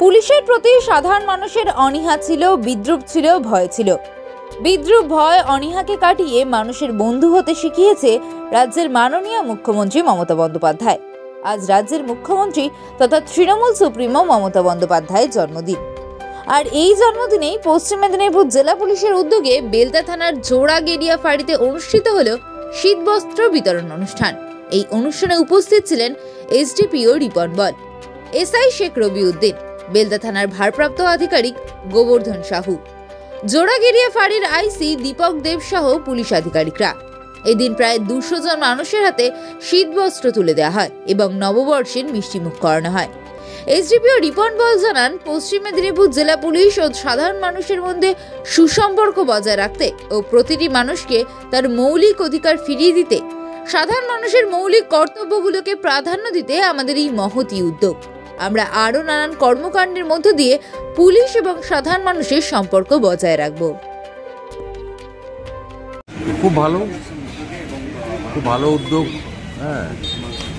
পুলিশের প্রতি সাধারণ মানুষের অনীহা ছিল, বিদ্রুপ ছিল, ভয় ছিল। বিদ্রুপ, ভয়, অনীহাকে কাটিয়ে মানুষের বন্ধু হতে শিখিয়েছে রাজ্যের মাননীয় মুখ্যমন্ত্রী মমতা বন্দ্যোপাধ্যায়। আজ রাজ্যের মুখ্যমন্ত্রী তথা তৃণমূল সুপ্রিমো মমতা বন্দ্যোপাধ্যায়ের জন্মদিন। আর এই জন্মদিনেই পশ্চিম মেদিনীপুর জেলা পুলিশের উদ্যোগে বেলদা থানার জোড়াগেড়িয়া ফাঁড়িতে অনুষ্ঠিত হল শীতবস্ত্র বিতরণ অনুষ্ঠান। এই অনুষ্ঠানে উপস্থিত ছিলেন এসডিপিও রিপন বল, এসআই শেখ রবিউদ্দিন, বেলদা থানার ভারপ্রাপ্ত আধিকারিক গোবর্ধন সাহু, জোড়াগেড়িয়া ফাঁড়ির আইসি দীপক দেব সহ পুলিশ আধিকারিকরা। এদিন প্রায় 200 জন মানুষের হাতে শীতবস্ত্র তুলে দেওয়া হয় এবং নববর্ষের মিষ্টিমুখ করানো হয়। এসডিপিও রিপন বল জানান, পশ্চিম মেদিনীপুর জেলা পুলিশ ও সাধারণ মানুষের মধ্যে সুসম্পর্ক বজায় রাখতে ও প্রতিটি মানুষকে তার মৌলিক অধিকার ফিরিয়ে দিতে, সাধারণ মানুষের মৌলিক কর্তব্যগুলোকে প্রাধান্য দিতে আমাদের এই মহতী উদ্যোগ। আমরা আরও নানান কর্মকাণ্ডের মধ্য দিয়ে পুলিশ এবং সাধারণ মানুষের সম্পর্ক বজায় রাখব। খুব ভালো উদ্যোগ। হ্যাঁ,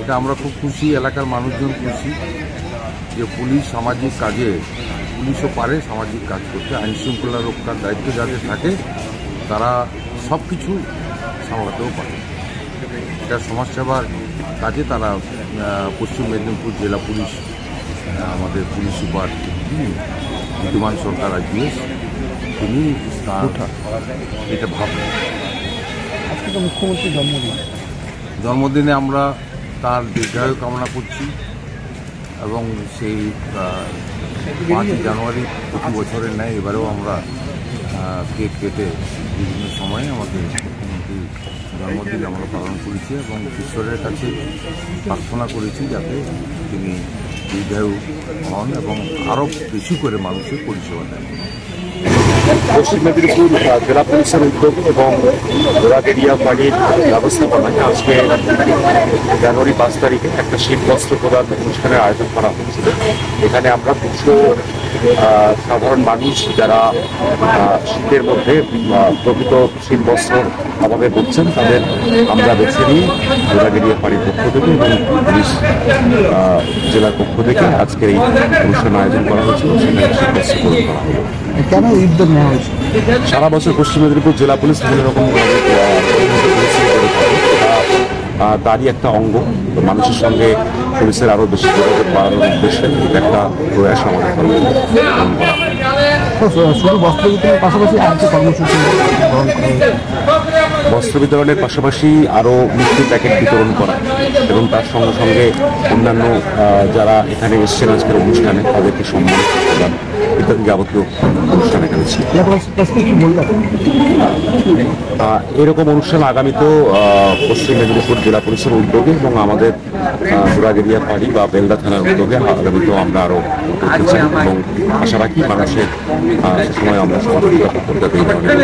এটা আমরা খুব খুশি, এলাকার মানুষজন খুশি যে পুলিশ সামাজিক কাজে, পুলিশও পারে সামাজিক কাজ করতে। আইন শৃঙ্খলা রক্ষার দায়িত্ব যাদের থাকে তারা সব কিছু সামলাতেও পারে। এটা সমাজসেবার কাজে তারা পশ্চিম মেদিনীপুর জেলা পুলিশ, আমাদের পুলিশ সুপার বিদ্যমান সরকার আইপিএস, তিনি এটা ভাবেন। আজকে তো মুখ্যমন্ত্রীর জন্মদিনে আমরা তার দীর্ঘায়ু কামনা করছি এবং সেই 5 জানুয়ারি প্রতি বছরের ন্যায় এবারেও আমরা কেক কেটে বিভিন্ন সময়ে আমাদের মুখ্যমন্ত্রীর জন্মদিন আমরা পালন করেছি এবং ঈশ্বরের কাছে প্রার্থনা করেছি যাতে তিনি দীর্ঘায়ু হন এবং আরও বেশি করে মানুষের পরিষেবা দেন। পশ্চিম মেদিনীপুর জেলা পুলিশের উদ্যোগ এবং জোড়াগেড়িয়া ফাঁড়ির ব্যবস্থাপনায় আজকে জানুয়ারি 5 তারিখে একটা শীতবস্ত্র প্রদান অনুষ্ঠানের আয়োজন করা হয়েছিল। এখানে আমরা 200 সাধারণ মানুষ যারা শীতের মধ্যে প্রকৃত শীতবস্ত্র আমাদের বুঝছেন, তাদের আমরা বেছে নিয়ে জোড়াগেড়িয়া ফাঁড়ির পক্ষ থেকে এবং পুলিশ জেলার পক্ষ থেকে আজকের এই অনুষ্ঠান আয়োজন করা হয়েছিল। সেখানে শীতবস্ত্র প্রদান করা হলো। কেন উদ্যোগ নেওয়া হয়েছে? সারা বছর পশ্চিম মেদিনীপুর জেলা পুলিশ বিভিন্ন রকম তারই একটা অঙ্গ। মানুষের সঙ্গে পুলিশের আরো বেশি যোগাযোগ বাড়ানোর উদ্দেশ্যে একটা প্রয়াস আমাদের শুধু বস্ত্র বিতরণের পাশাপাশি আর যে কর্মসূচি গ্রহণ করা, বস্ত্র বিতরণের পাশাপাশি আরও মিষ্টি প্যাকেট বিতরণ করা এবং তার সঙ্গে সঙ্গে অন্যান্য যারা এখানে এসছেন আজকের অনুষ্ঠানে তাদেরকে সম্মান প্রদান ইত্যাদি যাবতীয় অনুষ্ঠান এখানে ছিল। এরকম অনুষ্ঠান আগামীতেও পশ্চিম মেদিনীপুর জেলা পুলিশের উদ্যোগে এবং আমাদের জোড়াগেড়িয়া ফাঁড়ি বা বেলদা থানার উদ্যোগে আগামীতেও আমরা আরও করতে চাই এবং আশা রাখি মানুষের সে সময় আমরা সহযোগিতা করতে এই ধরনের